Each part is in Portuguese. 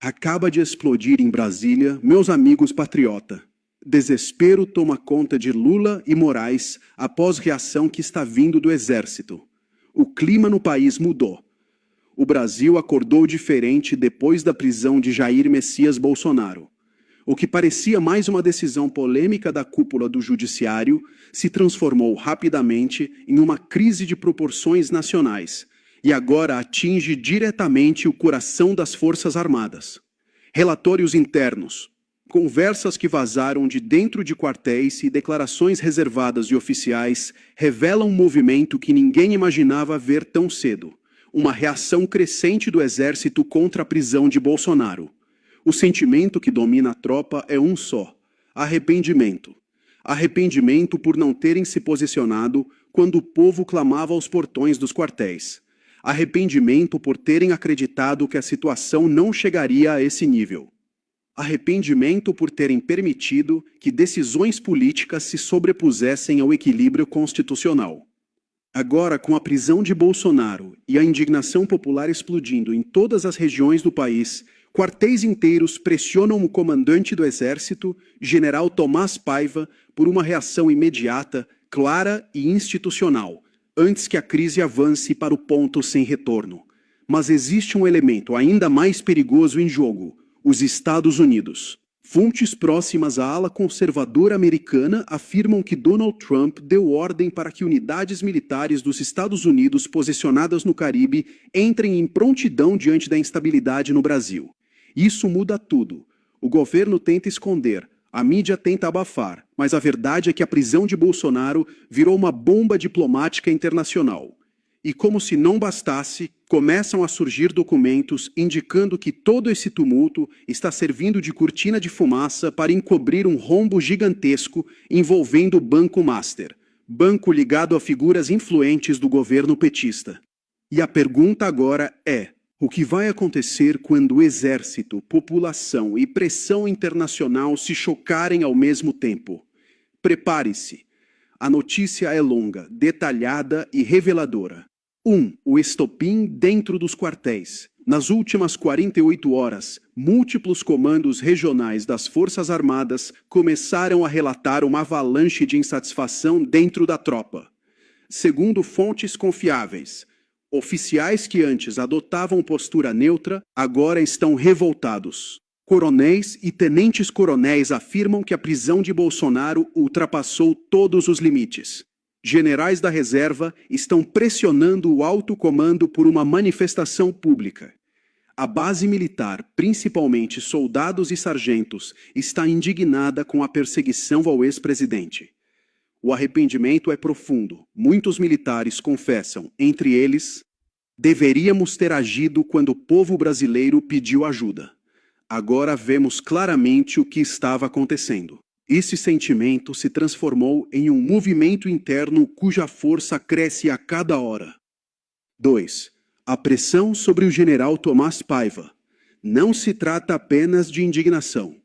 Acaba de explodir em Brasília, meus amigos patriota. Desespero toma conta de Lula e Moraes após reação que está vindo do Exército. O clima no país mudou. O Brasil acordou diferente depois da prisão de Jair Messias Bolsonaro. O que parecia mais uma decisão polêmica da cúpula do Judiciário se transformou rapidamente em uma crise de proporções nacionais e agora atinge diretamente o coração das Forças Armadas. Relatórios internos, conversas que vazaram de dentro de quartéis e declarações reservadas de oficiais revelam um movimento que ninguém imaginava ver tão cedo. Uma reação crescente do Exército contra a prisão de Bolsonaro. O sentimento que domina a tropa é um só: arrependimento. Arrependimento por não terem se posicionado quando o povo clamava aos portões dos quartéis. Arrependimento por terem acreditado que a situação não chegaria a esse nível. Arrependimento por terem permitido que decisões políticas se sobrepusessem ao equilíbrio constitucional. Agora, com a prisão de Bolsonaro e a indignação popular explodindo em todas as regiões do país, quartéis inteiros pressionam o comandante do Exército, General Tomás Paiva, por uma reação imediata, clara e institucional, antes que a crise avance para o ponto sem retorno. Mas existe um elemento ainda mais perigoso em jogo: os Estados Unidos. Fontes próximas à ala conservadora americana afirmam que Donald Trump deu ordem para que unidades militares dos Estados Unidos posicionadas no Caribe entrem em prontidão diante da instabilidade no Brasil. Isso muda tudo. O governo tenta esconder, a mídia tenta abafar, mas a verdade é que a prisão de Bolsonaro virou uma bomba diplomática internacional. E como se não bastasse, começam a surgir documentos indicando que todo esse tumulto está servindo de cortina de fumaça para encobrir um rombo gigantesco envolvendo o Banco Master, banco ligado a figuras influentes do governo petista. E a pergunta agora é: o que vai acontecer quando o exército, população e pressão internacional se chocarem ao mesmo tempo? Prepare-se. A notícia é longa, detalhada e reveladora. 1. O estopim dentro dos quartéis. Nas últimas 48 horas, múltiplos comandos regionais das Forças Armadas começaram a relatar uma avalanche de insatisfação dentro da tropa. Segundo fontes confiáveis, oficiais que antes adotavam postura neutra agora estão revoltados. Coronéis e tenentes-coronéis afirmam que a prisão de Bolsonaro ultrapassou todos os limites. Generais da reserva estão pressionando o alto comando por uma manifestação pública. A base militar, principalmente soldados e sargentos, está indignada com a perseguição ao ex-presidente. O arrependimento é profundo. Muitos militares confessam, entre eles: deveríamos ter agido quando o povo brasileiro pediu ajuda. Agora vemos claramente o que estava acontecendo. Esse sentimento se transformou em um movimento interno cuja força cresce a cada hora. 2. A pressão sobre o general Tomás Paiva. Não se trata apenas de indignação.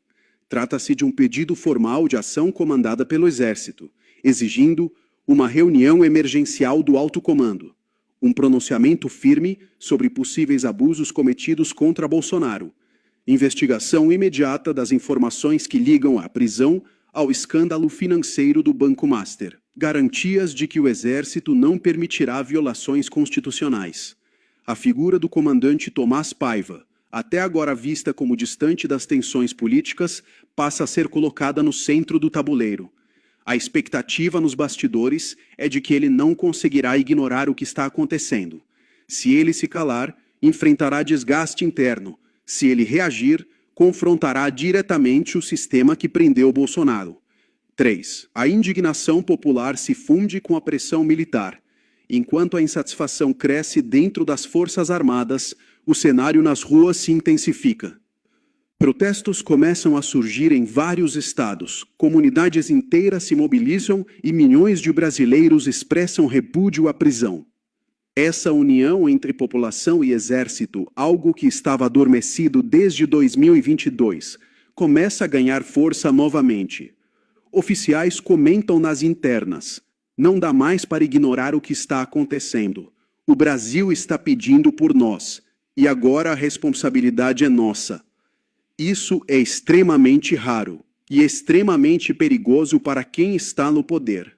Trata-se de um pedido formal de ação comandada pelo Exército, exigindo uma reunião emergencial do alto comando, um pronunciamento firme sobre possíveis abusos cometidos contra Bolsonaro, investigação imediata das informações que ligam a prisão ao escândalo financeiro do Banco Master, garantias de que o Exército não permitirá violações constitucionais. A figura do comandante Tomás Paiva, até agora vista como distante das tensões políticas, passa a ser colocada no centro do tabuleiro. A expectativa nos bastidores é de que ele não conseguirá ignorar o que está acontecendo. Se ele se calar, enfrentará desgaste interno. Se ele reagir, confrontará diretamente o sistema que prendeu Bolsonaro. 3. A indignação popular se funde com a pressão militar. Enquanto a insatisfação cresce dentro das Forças Armadas, o cenário nas ruas se intensifica. Protestos começam a surgir em vários estados, comunidades inteiras se mobilizam e milhões de brasileiros expressam repúdio à prisão. Essa união entre população e exército, algo que estava adormecido desde 2022, começa a ganhar força novamente. Oficiais comentam nas internas: não dá mais para ignorar o que está acontecendo. O Brasil está pedindo por nós, e agora a responsabilidade é nossa. Isso é extremamente raro e extremamente perigoso para quem está no poder.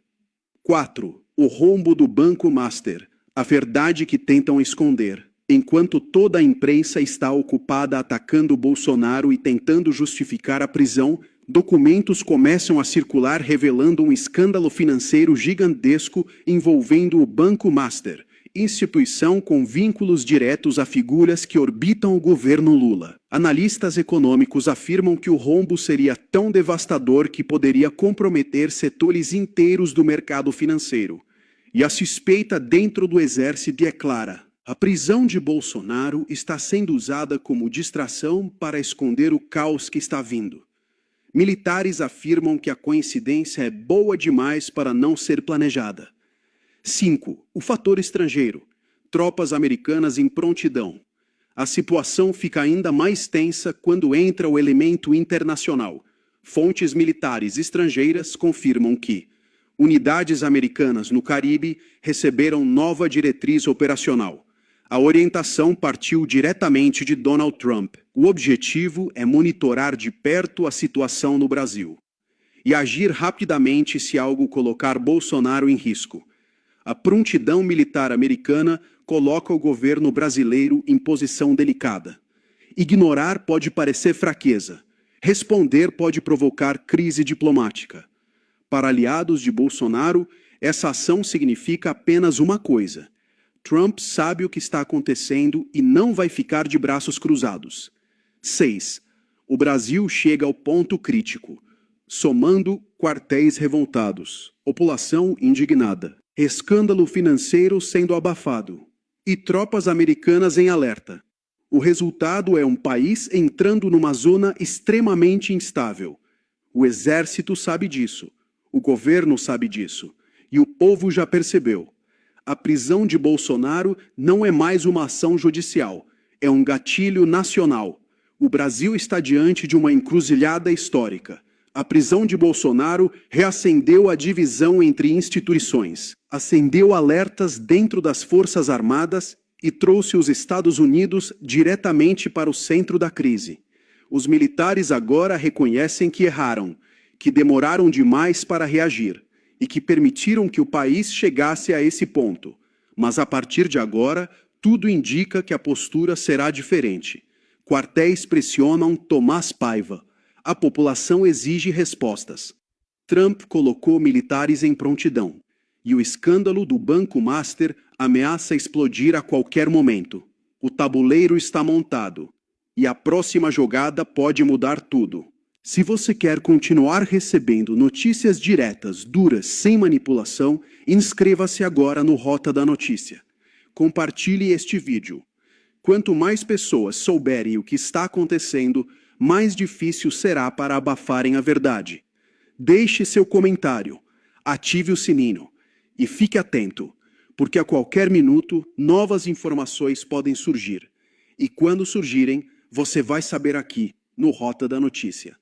4. O rombo do Banco Master, a verdade que tentam esconder. Enquanto toda a imprensa está ocupada atacando Bolsonaro e tentando justificar a prisão, documentos começam a circular revelando um escândalo financeiro gigantesco envolvendo o Banco Master, instituição com vínculos diretos a figuras que orbitam o governo Lula. Analistas econômicos afirmam que o rombo seria tão devastador que poderia comprometer setores inteiros do mercado financeiro. E a suspeita dentro do exército é clara. A prisão de Bolsonaro está sendo usada como distração para esconder o caos que está vindo. Militares afirmam que a coincidência é boa demais para não ser planejada. 5. O fator estrangeiro. Tropas americanas em prontidão. A situação fica ainda mais tensa quando entra o elemento internacional. Fontes militares estrangeiras confirmam que unidades americanas no Caribe receberam nova diretriz operacional. A orientação partiu diretamente de Donald Trump. O objetivo é monitorar de perto a situação no Brasil e agir rapidamente se algo colocar Bolsonaro em risco. A prontidão militar americana coloca o governo brasileiro em posição delicada. Ignorar pode parecer fraqueza. Responder pode provocar crise diplomática. Para aliados de Bolsonaro, essa ação significa apenas uma coisa: Trump sabe o que está acontecendo e não vai ficar de braços cruzados. 6. O Brasil chega ao ponto crítico, somando quartéis revoltados, população indignada, escândalo financeiro sendo abafado e tropas americanas em alerta. O resultado é um país entrando numa zona extremamente instável. O exército sabe disso, o governo sabe disso e o povo já percebeu. A prisão de Bolsonaro não é mais uma ação judicial, é um gatilho nacional. O Brasil está diante de uma encruzilhada histórica. A prisão de Bolsonaro reacendeu a divisão entre instituições, acendeu alertas dentro das Forças Armadas e trouxe os Estados Unidos diretamente para o centro da crise. Os militares agora reconhecem que erraram, que demoraram demais para reagir e que permitiram que o país chegasse a esse ponto. Mas a partir de agora, tudo indica que a postura será diferente. Quartéis pressionam Tomás Paiva. A população exige respostas. Trump colocou militares em prontidão. E o escândalo do Banco Master ameaça explodir a qualquer momento. O tabuleiro está montado. E a próxima jogada pode mudar tudo. Se você quer continuar recebendo notícias diretas, duras, sem manipulação, inscreva-se agora no Rota da Notícia. Compartilhe este vídeo. Quanto mais pessoas souberem o que está acontecendo, mais difícil será para abafarem a verdade. Deixe seu comentário, ative o sininho e fique atento, porque a qualquer minuto novas informações podem surgir. E quando surgirem, você vai saber aqui, no Rota da Notícia.